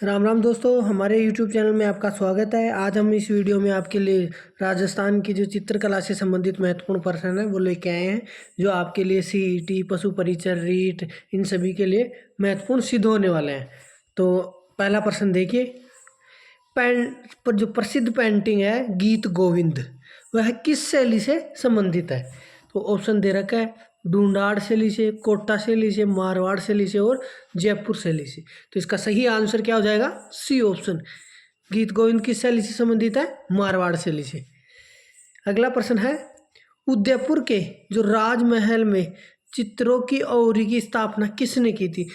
राम राम दोस्तों, हमारे YouTube channel में आपका स्वागत है। आज हम इस वीडियो में आपके लिए राजस्थान की जो चित्रकला से संबंधित महत्वपूर्ण प्रश्न है वो लेके आए हैं, जो आपके लिए CET, पशु परिचर, रीट इन सभी के लिए महत्वपूर्ण सिद्ध होने वाले हैं। तो पहला प्रश्न देखिए, पर जो प्रसिद्ध पेंटिंग है गीत गोविंद, वह किस शैली से संबंधित है? तो ऑप्शन दे रखा है, ढूंढाड़ शैली से, कोटा शैली से, मारवाड़ शैली से और जयपुर शैली से। तो इसका सही आंसर क्या हो जाएगा? C option. गीत गोविंद किस शैली से संबंधित है? मारवाड़ शैली से। अगला प्रश्न है, उदयपुर के जो राजमहल में चित्रों की औरी की स्थापना किसने की थी?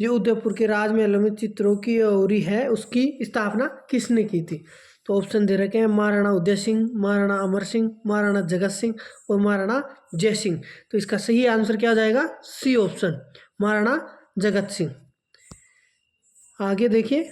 जो उदयपुर के राजमहल में चित्रों की औरी है उसकी स्थापना किसने की थी? तो ऑप्शन दे रखे हैं, महाराणा उदय सिंह, महाराणा अमर सिंह, महाराणा जगत सिंह और महाराणा जय सिंह। तो इसका सही आंसर क्या हो जाएगा? C option, Maharana Jagat Singh. आगे देखिए,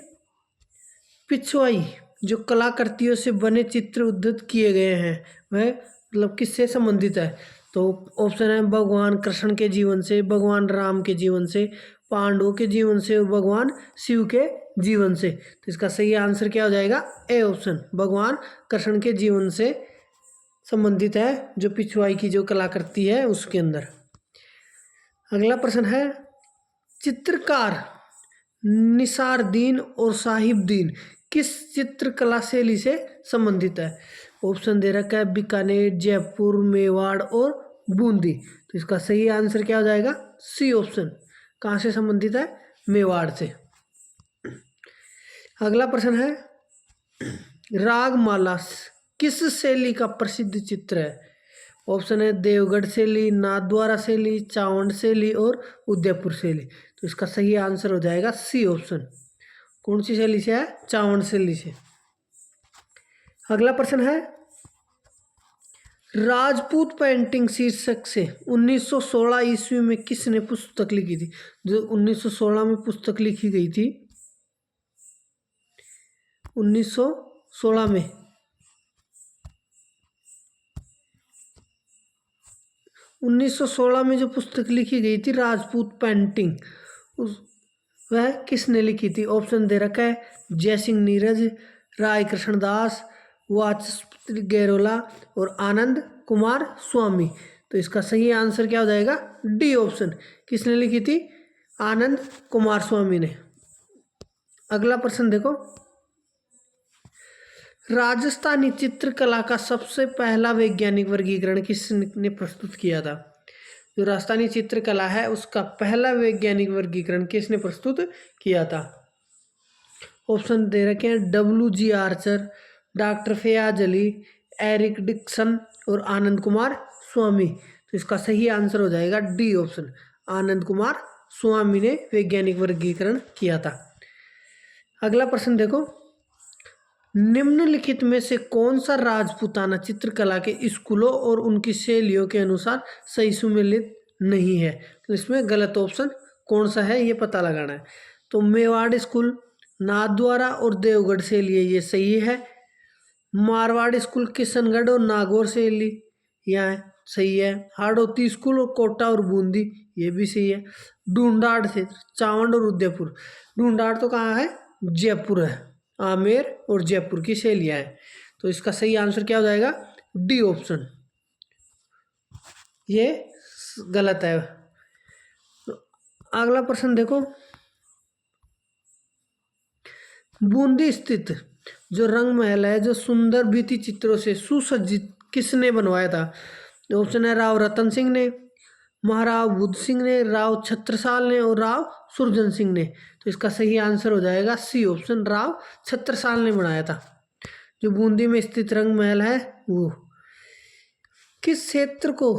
पिछवाई जो कलाकृतियों से बने चित्र उद्धृत किए गए हैं वह मतलब किससे संबंधित है? तो ऑप्शन है, भगवान कृष्ण के जीवन से, भगवान राम के जीवन से, पांडवों के जीवन से और भगवान शिव के जीवन से। तो इसका सही आंसर क्या हो जाएगा? ए ऑप्शन, भगवान कृष्ण के जीवन से संबंधित है जो पिछवाई की जो कलाकृति है उसके अंदर। अगला प्रश्न है, चित्रकार निसारदीन और साहिबदीन किस चित्रकला शैली से संबंधित है? ऑप्शन दे रखा है, बीकानेर, जयपुर, मेवाड़ और बूंदी। तो इसका सही आंसर क्या हो जाएगा? C option. कहाँ से संबंधित है? मेवाड़ से। अगला प्रश्न है, रागमाला किस शैली का प्रसिद्ध चित्र है? ऑप्शन है, देवगढ़ शैली, नाथद्वारा शैली, चावंड शैली और उदयपुर शैली। तो इसका सही आंसर हो जाएगा सी ऑप्शन। कौन सी शैली से है? चावंड शैली से। अगला प्रश्न है, राजपूत पेंटिंग शीर्षक से 1916 ईस्वी में किसने पुस्तक लिखी थी? जो 1916 में पुस्तक लिखी गई थी, 1916 में 1916 में जो पुस्तक लिखी गई थी राजपूत पेंटिंग, उस वह किसने लिखी थी? ऑप्शन दे रखा है, जय सिंह नीरज, राय कृष्णदास, वाचस्पति गैरोला और आनंद कुमार स्वामी। तो इसका सही आंसर क्या हो जाएगा? D option. किसने लिखी थी? आनंद कुमार स्वामी ने। अगला प्रश्न देखो, राजस्थानी चित्रकला का सबसे पहला वैज्ञानिक वर्गीकरण किसने प्रस्तुत किया था? जो राजस्थानी चित्रकला है उसका पहला वैज्ञानिक वर्गीकरण किसने प्रस्तुत किया था? ऑप्शन दे रखे हैं, WG Archer, doctor Fayaz Ali, Eric Dixon और आनंद कुमार स्वामी। तो इसका सही आंसर हो जाएगा डी ऑप्शन, आनंद कुमार स्वामी ने वैज्ञानिक वर्गीकरण किया था। अगला प्रश्न देखो, निम्नलिखित में से कौन सा राजपूताना चित्रकला के स्कूलों और उनकी शैलियों के अनुसार सही सुमेलित नहीं है? तो इसमें गलत ऑप्शन कौन सा है ये पता लगाना है। तो मेवाड़ स्कूल, नाथद्वारा और देवगढ़ शैली ये सही है। मारवाड़ स्कूल, किशनगढ़ और नागौर शैली यहाँ सही है। हाड़ौती स्कूल और कोटा और बूंदी ये भी सही है। ढूंढाड़ से चावंड और उदयपुर, ढूंढाड़ तो कहाँ है? जयपुर है। आमेर और जयपुर की शैलियाँ हैं। तो इसका सही आंसर क्या हो जाएगा? D option. ये गलत है। तो अगला प्रश्न देखो, बूंदी स्थित जो रंग महल है जो सुंदर भित्ति चित्रों से सुसज्जित किसने बनवाया था? ऑप्शन है, राव रतन सिंह ने, महाराव बुद्ध सिंह ने, राव छत्रसाल ने और राव सुरजन सिंह ने। तो इसका सही आंसर हो जाएगा सी ऑप्शन, राव छत्रसाल ने बनाया था। जो बूंदी में स्थित रंग महल है वो। किस क्षेत्र को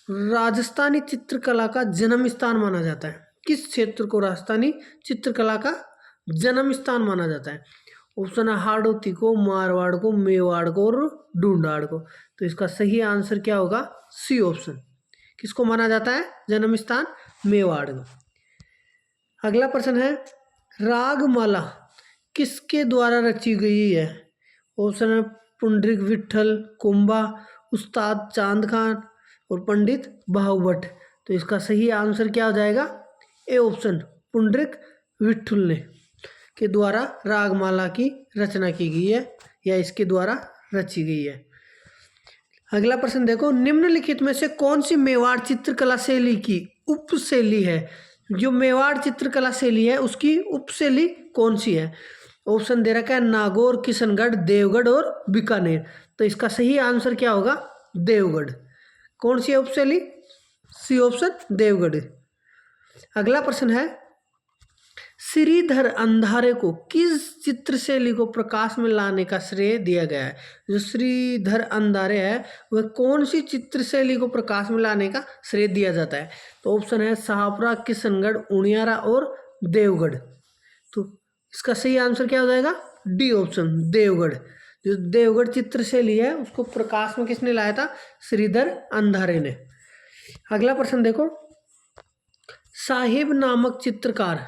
राजस्थानी चित्रकला का जन्म स्थान माना जाता है? किस क्षेत्र को राजस्थानी चित्रकला का जन्म स्थान माना जाता है? ऑप्शन है, हाड़ौती को, मारवाड़ को, मेवाड़ को और ढूंढाड़ को। तो इसका सही आंसर क्या होगा? C option. किसको माना जाता है जन्म स्थान? मेवाड़ को। अगला प्रश्न है, रागमाला किसके द्वारा रची गई है? ऑप्शन है, पुंडरीक विट्ठल, कुंभा, उस्ताद चांद खान और पंडित बाहुभट्ट। तो इसका सही आंसर क्या हो जाएगा? ए ऑप्शन, पुंडरीक विट्ठल ने। के द्वारा रागमाला की रचना की गई है या इसके द्वारा रची गई है। अगला प्रश्न देखो, निम्नलिखित में से कौन सी मेवाड़ चित्रकला शैली की उपशैली है? जो मेवाड़ चित्रकला शैली है उसकी उपशैली कौन सी है? ऑप्शन दे रखा है नागौर, किशनगढ़, देवगढ़ और बीकानेर। तो इसका सही आंसर क्या होगा? देवगढ़। कौन सी है उपशैली? C option, Deogarh. अगला प्रश्न है, श्रीधर अंधारे को किस चित्र शैली को प्रकाश में लाने का श्रेय दिया गया है? जो श्रीधर अंधारे है वह कौन सी चित्र शैली को प्रकाश में लाने का श्रेय दिया जाता है? तो ऑप्शन है शाहपुरा, किशनगढ़, उनियारा और देवगढ़। तो इसका सही आंसर क्या हो जाएगा? D option, Deogarh. जो देवगढ़ चित्र शैली है उसको प्रकाश में किसने लाया था? श्रीधर अंधारे ने। अगला प्रश्न देखो, साहिब नामक चित्रकार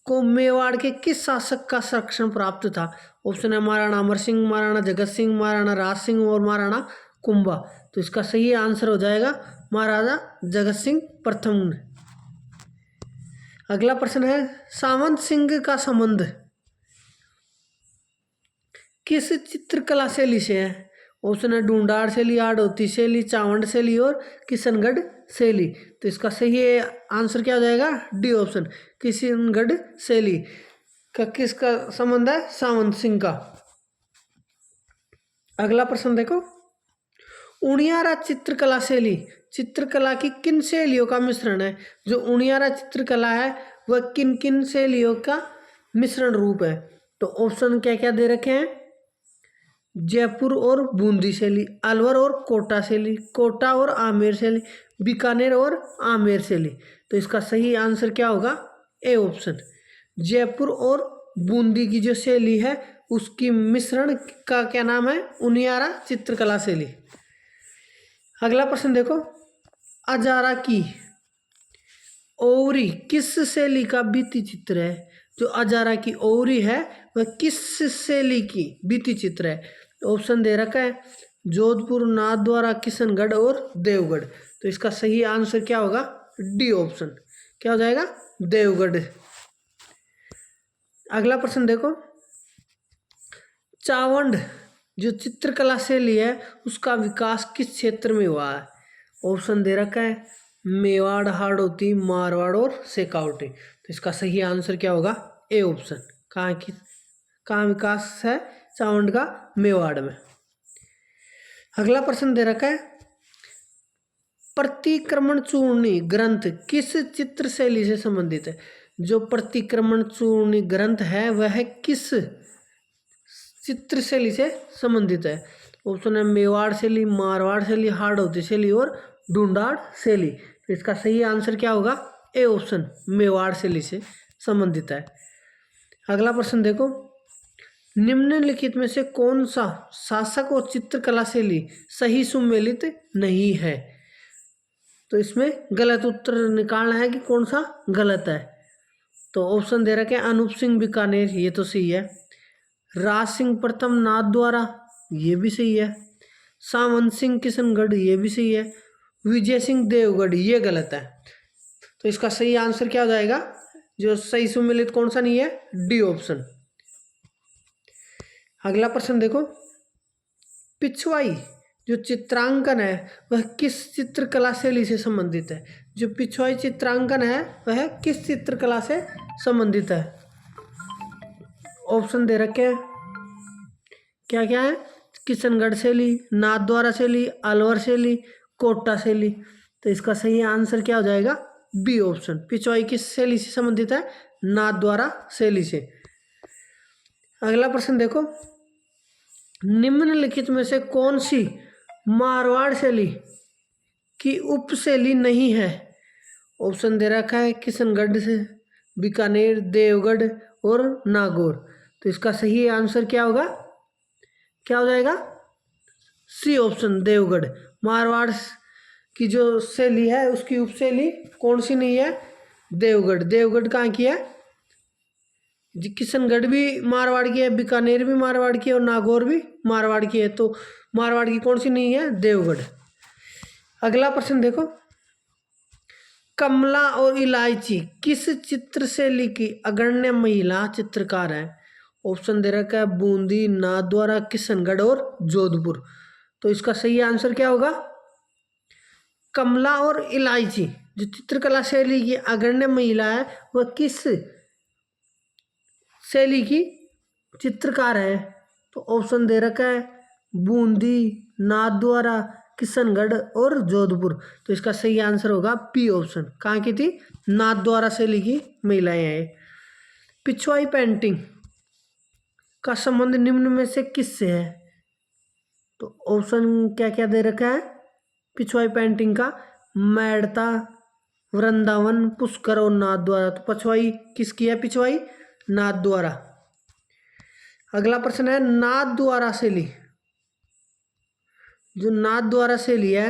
को मेवाड़ के किस शासक का संरक्षण प्राप्त था? ऑप्शन है महाराणा अमर सिंह, महाराणा जगत सिंह, महाराणा राज सिंह और महाराणा कुंभा। तो इसका सही आंसर हो जाएगा महाराजा जगत सिंह प्रथम। अगला प्रश्न है, सावंत सिंह का संबंध किस चित्रकला शैली से है? ऑप्शन है ढूंढाड़ शैली, आड़ोती शैली, चावंड शैली और किशनगढ़ शैली। तो इसका सही आंसर क्या हो जाएगा? डी ऑप्शन, किशनगढ़ शैली का किसका संबंध है? सावंत सिंह का। अगला प्रश्न देखो, उनियारा चित्रकला शैली चित्रकला की किन शैलियों का मिश्रण है? जो उनियारा चित्रकला है वह किन किन शैलियों का मिश्रण रूप है? तो ऑप्शन क्या क्या दे रखे हैं? जयपुर और बूंदी शैली, अलवर और कोटा शैली, कोटा और आमेर शैली, बीकानेर और आमेर शैली। तो इसका सही आंसर क्या होगा? ए ऑप्शन, जयपुर और बूंदी की जो शैली है उसकी मिश्रण का क्या नाम है? उनियारा चित्रकला शैली। अगला प्रश्न देखो, अजारा की ओवरी किस शैली का भित्ति चित्र है? जो अजारा की ओवरी है वह किस शैली की भित्ति चित्र है? ऑप्शन दे रखा है जोधपुर, नाथद्वारा, किशनगढ़ और देवगढ़। तो इसका सही आंसर क्या होगा? डी ऑप्शन, क्या हो जाएगा? देवगढ़। अगला प्रश्न देखो, चावंड जो चित्रकला शैली है उसका विकास किस क्षेत्र में हुआ है? ऑप्शन दे रखा है मेवाड़, हाड़ौती, मारवाड़ और शेखावटी। तो इसका सही आंसर क्या होगा? ए ऑप्शन, कहाँ विकास है चावंड का? मेवाड़ में। अगला प्रश्न दे रखा है, प्रतिक्रमण चूर्णी ग्रंथ किस चित्र शैली से संबंधित है? जो प्रतिक्रमण चूर्णी ग्रंथ है वह किस चित्र शैली से संबंधित है? ऑप्शन है मेवाड़ शैली, मारवाड़ शैली, हाड़ौती शैली और ढूंढाड़ शैली। तो इसका सही आंसर क्या होगा? ए ऑप्शन, मेवाड़ शैली से संबंधित है। अगला प्रश्न देखो, निम्नलिखित में से कौन सा शासक और चित्रकला शैली सही सुमेलित नहीं है? तो इसमें गलत उत्तर निकालना है कि कौन सा गलत है। तो ऑप्शन दे रखे हैं अनूप सिंह बीकानेर, ये तो सही है। राज सिंह प्रथम नाथद्वारा, ये भी सही है। सावंत सिंह किशनगढ़, ये भी सही है। विजय सिंह देवगढ़, ये गलत है। तो इसका सही आंसर क्या हो जाएगा? जो सही सुमेलित कौन सा नहीं है? D option. अगला प्रश्न देखो, पिछवाई जो चित्रांकन है वह किस चित्रकला शैली से संबंधित है? जो पिछवाई चित्रांकन है वह किस चित्रकला से संबंधित है? ऑप्शन दे रखे हैं, क्या क्या है? किशनगढ़ शैली, नाथद्वारा शैली, अलवर शैली, कोटा शैली। तो इसका सही आंसर क्या हो जाएगा? बी ऑप्शन, पिछवाई किस शैली से संबंधित है? नाथद्वारा शैली से। अगला प्रश्न देखो, निम्नलिखित में से कौन सी मारवाड़ शैली की उपशैली नहीं है? ऑप्शन दे रखा है किशनगढ़ से, बीकानेर, देवगढ़ और नागौर। तो इसका सही आंसर क्या होगा? क्या हो जाएगा? C option, Deogarh. मारवाड़ की जो शैली है उसकी उपशैली कौन सी नहीं है? देवगढ़। देवगढ़ कहाँ की है? जी, किशनगढ़ भी मारवाड़ की है, बीकानेर भी मारवाड़ की है और नागौर भी मारवाड़ की है। तो मारवाड़ की कौन सी नहीं है? देवगढ़। अगला प्रश्न देखो, कमला और इलायची किस चित्र से लिखी अग्रण्य महिला चित्रकार है? ऑप्शन दे रखा है बूंदी, नाथद्वारा, किशनगढ़ और जोधपुर। तो इसका सही आंसर क्या होगा? कमला और इलायची जो चित्रकला शैली की अग्रण्य महिला है वह किस शैली की चित्रकार है? तो ऑप्शन दे रखा है बूंदी, नाथद्वारा, किशनगढ़ और जोधपुर। तो इसका सही आंसर होगा पी ऑप्शन। कहाँ की थी? नाथद्वारा शैली की महिलाएं हैं। पिछवाई पेंटिंग का संबंध निम्न में से किससे है? तो ऑप्शन क्या क्या दे रखा है पिछवाई पेंटिंग का? मैड़ता, वृंदावन, पुष्कर और नाथद्वारा। तो पिछवाई किसकी है? पिछवाई नाथद्वारा। अगला प्रश्न है नाथद्वारा शैली। जो नाथद्वारा शैली है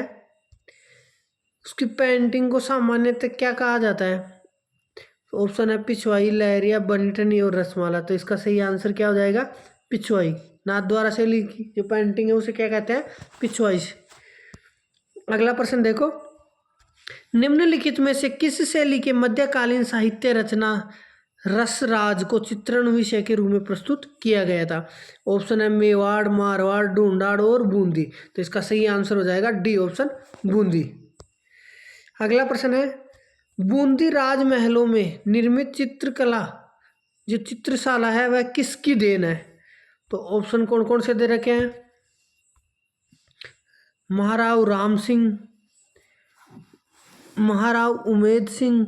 उसकी पेंटिंग को सामान्यतः क्या कहा जाता है? ऑप्शन है पिछवाई, लहरिया, बनीठनी और रसमाला। तो इसका सही आंसर क्या हो जाएगा? पिछवाई। नाथद्वारा शैली की जो पेंटिंग है उसे क्या कहते हैं? पिछवाई। अगला प्रश्न देखो, निम्नलिखित में से किस शैली के मध्यकालीन साहित्य रचना रसराज को चित्रण विषय के रूप में प्रस्तुत किया गया था? ऑप्शन है मेवाड़, मारवाड़, ढूंढाड़ और बूंदी। तो इसका सही आंसर हो जाएगा डी ऑप्शन, बूंदी। अगला प्रश्न है बूंदी राजमहलों में निर्मित चित्रकला जो चित्रशाला है वह किसकी देन है? तो ऑप्शन कौन कौन से दे रखे हैं? महाराव राम सिंह, महाराव उमेद सिंह,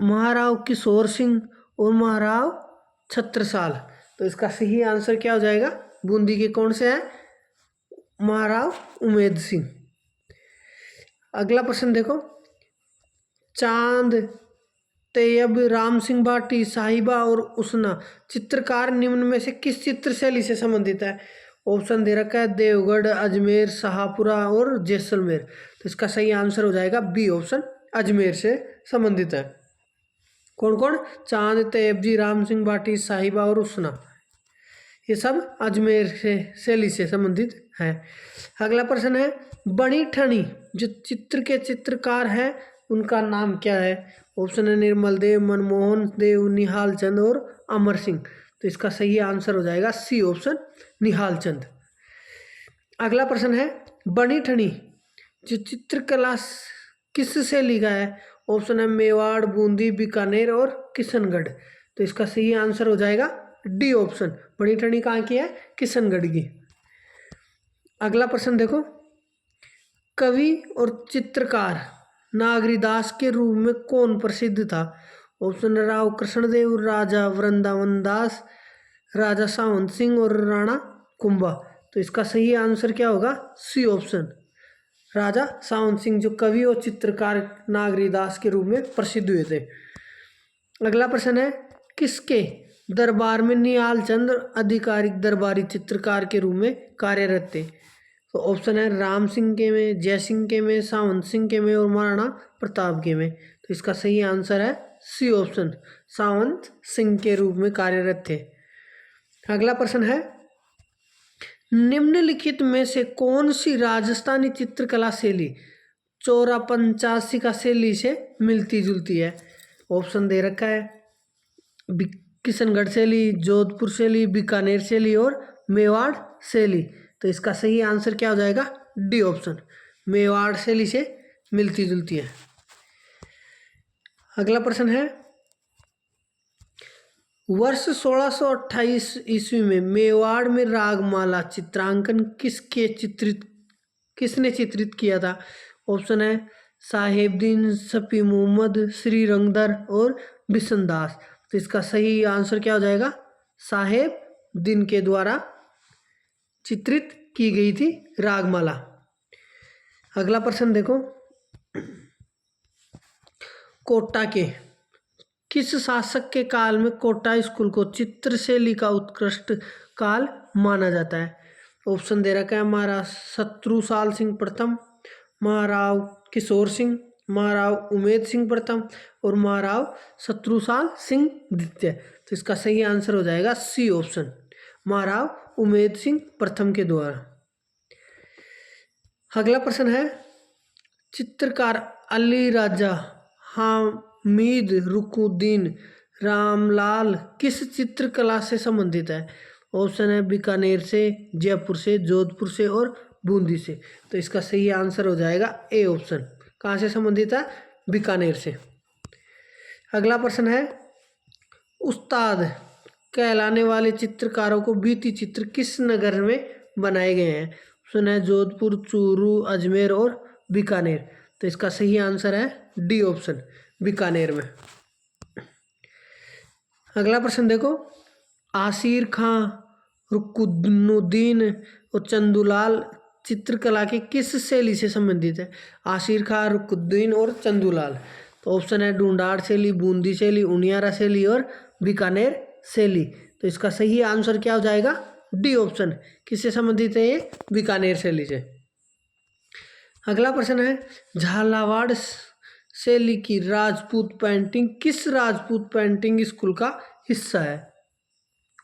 महाराव किशोर सिंह और महाराव छत्रसाल। तो इसका सही आंसर क्या हो जाएगा? बूंदी के कौन से है? महाराव उमेद सिंह। अगला प्रश्न देखो, चांद, तैयब, राम सिंह भाटी, साहिबा और उसना चित्रकार निम्न में से किस चित्र शैली से संबंधित है? ऑप्शन दे रखा है देवगढ़, अजमेर, शाहपुरा और जैसलमेर। तो इसका सही आंसर हो जाएगा बी ऑप्शन, अजमेर से संबंधित है। कौन कौन? चांद, तैयब जी, राम सिंह भाटी, साहिबा और उसना, ये सब अजमेर से शैली से संबंधित है। अगला प्रश्न है बनी ठनी जो चित्र के चित्रकार हैं उनका नाम क्या है? ऑप्शन है निर्मल देव, मनमोहन देव, निहाल चंद और अमर सिंह। तो इसका सही आंसर हो जाएगा सी ऑप्शन, निहाल चंद। अगला प्रश्न है बनी ठनी जो चित्रकला किस शैली का है? ऑप्शन है मेवाड़, बूंदी, बीकानेर और किशनगढ़। तो इसका सही आंसर हो जाएगा डी ऑप्शन, बनी ठनी कहाँ की है? किशनगढ़ की। अगला प्रश्न देखो, कवि और चित्रकार नागरीदास के रूप में कौन प्रसिद्ध था? ऑप्शन राव कृष्णदेव, राजा वृंदावन दास, राजा सावंत सिंह और राणा कुंभा। तो इसका सही आंसर क्या होगा? सी ऑप्शन, राजा सावंत सिंह जो कवि और चित्रकार नागरीदास के रूप में प्रसिद्ध हुए थे। अगला प्रश्न है किसके दरबार में निहाल चंद आधिकारिक दरबारी चित्रकार के रूप में कार्यरत थे? तो ऑप्शन है राम सिंह के में, जय सिंह के में, सावंत सिंह के में और महाराणा प्रताप के में। तो इसका सही आंसर है सी ऑप्शन, सावंत सिंह के रूप में कार्यरत थे। अगला प्रश्न है निम्नलिखित में से कौन सी राजस्थानी चित्रकला शैली चौरा पंचासी का शैली से मिलती जुलती है? ऑप्शन दे रखा है किशनगढ़ शैली, जोधपुर शैली, बीकानेर शैली और मेवाड़ शैली। तो इसका सही आंसर क्या हो जाएगा? डी ऑप्शन, मेवाड़ शैली से मिलती जुलती है। अगला प्रश्न है वर्ष 1628 ईस्वी में मेवाड़ में रागमाला चित्रांकन किसने चित्रित किया था? ऑप्शन है साहेबदीन, शफी मोहम्मद, श्री रंगधर और बिशनदास। तो इसका सही आंसर क्या हो जाएगा? साहेबदीन के द्वारा चित्रित की गई थी रागमाला। अगला प्रश्न देखो, कोटा के किस शासक के काल में कोटा स्कूल को चित्रशैली का उत्कृष्ट काल माना जाता है? ऑप्शन दे रखा है महाराज शत्रुसाल सिंह प्रथम, महाराव किशोर सिंह, महाराव उमेद सिंह प्रथम और महाराव शत्रुसाल सिंह द्वितीय। तो इसका सही आंसर हो जाएगा सी ऑप्शन, महाराव उमेद सिंह प्रथम के द्वारा। अगला प्रश्न है चित्रकार अली राजा हामिद रुकुद्दीन रामलाल किस चित्रकला से संबंधित है? ऑप्शन है बीकानेर से, जयपुर से, जोधपुर से और बूंदी से। तो इसका सही आंसर हो जाएगा ए ऑप्शन। कहाँ से संबंधित है? बीकानेर से। अगला प्रश्न है, उस्ताद कहलाने वाले चित्रकारों को भित्ति चित्र किस नगर में बनाए गए हैं? ऑप्शन है जोधपुर, चूरू, अजमेर और बीकानेर। तो इसका सही आंसर है डी ऑप्शन, बीकानेर में। अगला प्रश्न देखो, आसिर खां, रुकनुद्दीन और चंदूलाल चित्रकला की किस शैली से संबंधित है? आसिर खां, रुकनुद्दीन और चंदूलाल। तो ऑप्शन है ढूंढाड़ शैली, बूंदी शैली, उनियारा शैली और बीकानेर शैली। तो इसका सही आंसर क्या हो जाएगा? D option. किससे संबंधित है ये? बीकानेर शैली से। अगला प्रश्न है, झालावाड़ शैली की राजपूत पेंटिंग किस राजपूत पेंटिंग स्कूल का हिस्सा है?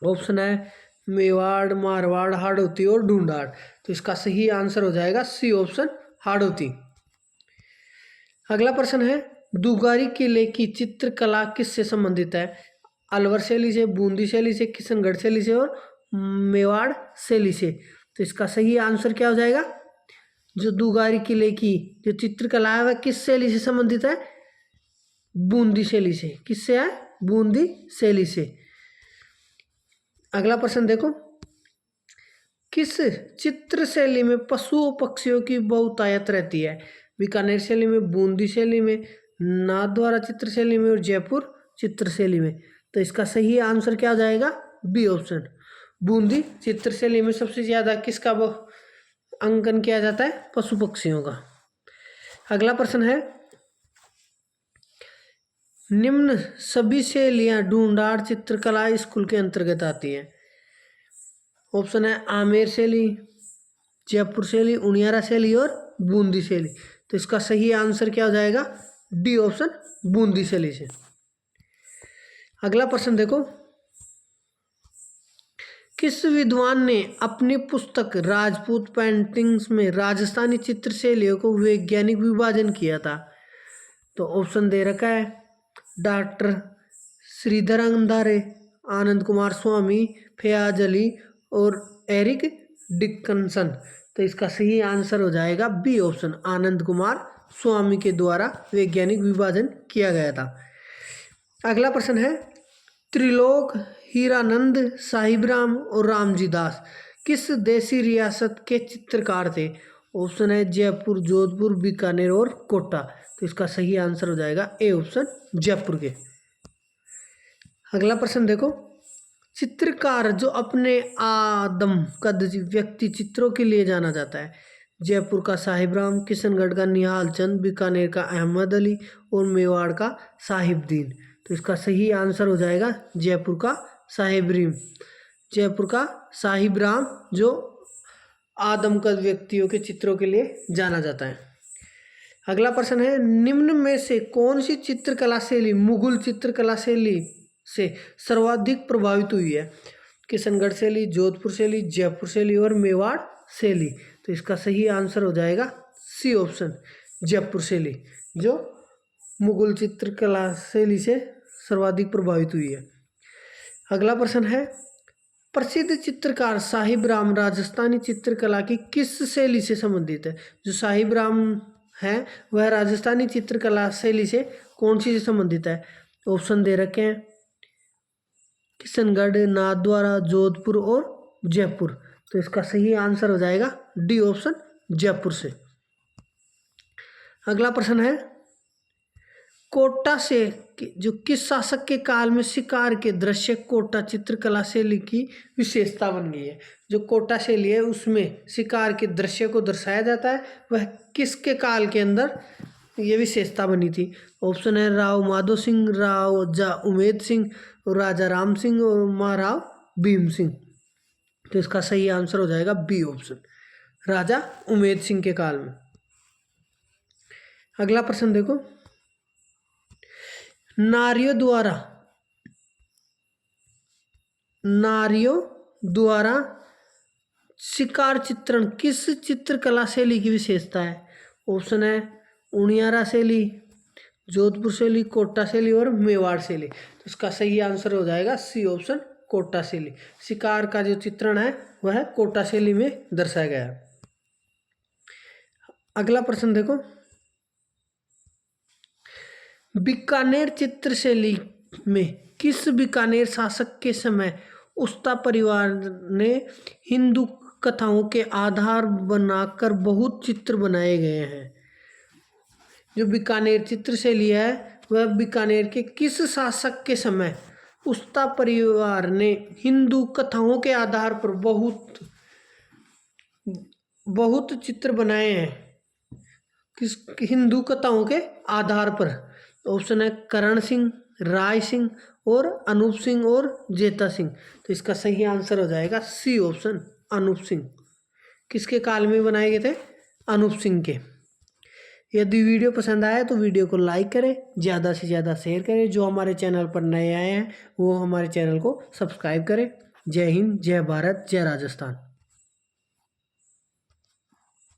ऑप्शन है मेवाड़, मारवाड़, हाड़ौती और ढूंढाड़। तो इसका सही आंसर हो जाएगा सी ऑप्शन, हाड़ौती। अगला प्रश्न है, दुगारी किले की चित्रकला किससे संबंधित है? अलवर शैली से, बूंदी शैली से, किशनगढ़ शैली से और मेवाड़ शैली से। तो इसका सही आंसर क्या हो जाएगा? जो दुगारी किले की जो चित्रकला है वह किस शैली से संबंधित है? बूंदी शैली से। किससे है? बूंदी शैली से। अगला प्रश्न देखो, किस चित्र शैली में पशुओं पक्षियों की बहुतायत रहती है? बीकानेर शैली में, बूंदी शैली में, नाथद्वारा चित्र शैली में और जयपुर चित्र शैली में। तो इसका सही आंसर क्या हो जाएगा? बी ऑप्शन, बूंदी चित्र शैली में सबसे ज्यादा किसका अंकन किया जाता है? पशु पक्षियों का। अगला प्रश्न है, निम्न सभी शैलियां ढूंढाड़ चित्रकला स्कूल के अंतर्गत आती हैं। ऑप्शन है आमेर शैली, जयपुर शैली, उनियारा शैली और बूंदी शैली। तो इसका सही आंसर क्या हो जाएगा? डी ऑप्शन, बूंदी शैली से। अगला प्रश्न देखो, किस विद्वान ने अपनी पुस्तक राजपूत पेंटिंग्स में राजस्थानी चित्र शैलियों को वैज्ञानिक विभाजन किया था? तो ऑप्शन दे रखा है डॉक्टर श्रीधर अंधारे, आनंद कुमार स्वामी, फयाज अली और एरिक डिक्सन। तो इसका सही आंसर हो जाएगा बी ऑप्शन, आनंद कुमार स्वामी के द्वारा वैज्ञानिक विभाजन किया गया था। अगला प्रश्न है, त्रिलोक, हीरानंद, साहिबराम और रामजी दास किस देसी रियासत के चित्रकार थे? ऑप्शन है जयपुर, जोधपुर, बीकानेर और कोटा। तो इसका सही आंसर हो जाएगा ए ऑप्शन, जयपुर के। अगला प्रश्न देखो, चित्रकार जो अपने आदम कद व्यक्ति चित्रों के लिए जाना जाता है? जयपुर का साहिबराम, किशनगढ़ का निहाल चंद, बीकानेर का अहमद अली और मेवाड़ का साहिबदीन। तो इसका सही आंसर हो जाएगा जयपुर का साहिबरीम, जयपुर का साहिबराम जो आदमकद व्यक्तियों के चित्रों के लिए जाना जाता है। अगला प्रश्न है, निम्न में से कौन सी चित्रकला शैली मुगल चित्रकला शैली से सर्वाधिक प्रभावित हुई है? किशनगढ़ शैली, जोधपुर शैली, जयपुर शैली और मेवाड़ शैली। तो इसका सही आंसर हो जाएगा सी ऑप्शन, जयपुर शैली जो मुगल चित्रकला शैली से सर्वाधिक प्रभावित हुई है। अगला प्रश्न है, प्रसिद्ध चित्रकार साहिबराम राजस्थानी चित्रकला की किस शैली से संबंधित है? जो साहिबराम है वह राजस्थानी चित्रकला शैली से कौन सी से संबंधित है? ऑप्शन दे रखे हैं किशनगढ़, नाथद्वारा, जोधपुर और जयपुर। तो इसका सही आंसर हो जाएगा डी ऑप्शन, जयपुर से। अगला प्रश्न है, कोटा से जो किस शासक के काल में शिकार के दृश्य कोटा चित्रकला शैली की विशेषता बन गई है? जो कोटा शैली है उसमें शिकार के दृश्य को दर्शाया जाता है, वह किसके काल के अंदर ये विशेषता बनी थी? ऑप्शन है राव माधो सिंह, राजा उमेद सिंह, राजा राम सिंह और महाराव भीम सिंह। तो इसका सही आंसर हो जाएगा बी ऑप्शन, राजा उमेद सिंह के काल में। अगला प्रश्न देखो, नारियों द्वारा शिकार चित्रण किस चित्रकला शैली की विशेषता है? ऑप्शन है उनियारा से ली, जोधपुर से ली, कोटा से ली और मेवाड़ से ली। तो इसका सही आंसर हो जाएगा सी ऑप्शन, कोटा से ली। शिकार का जो चित्रण है वह कोटा शैली में दर्शाया गया है। अगला प्रश्न देखो, बीकानेर चित्रशैली में किस बीकानेर शासक के समय उस्ता परिवार ने हिंदू कथाओं के आधार बनाकर बहुत चित्र बनाए गए हैं? जो बीकानेर चित्रशैली है वह बीकानेर के किस शासक के समय उस्ता परिवार ने हिंदू कथाओं के आधार पर बहुत चित्र बनाए हैं? किस हिंदू कथाओं के आधार पर? ऑप्शन है करण सिंह, राय सिंह और अनूप सिंह और जेता सिंह। तो इसका सही आंसर हो जाएगा सी ऑप्शन, अनूप सिंह। किसके काल में बनाए गए थे? अनूप सिंह के। यदि वीडियो पसंद आया तो वीडियो को लाइक करें, ज़्यादा से ज़्यादा शेयर करें। जो हमारे चैनल पर नए आए हैं वो हमारे चैनल को सब्सक्राइब करें। जय हिंद, जय भारत, जय राजस्थान।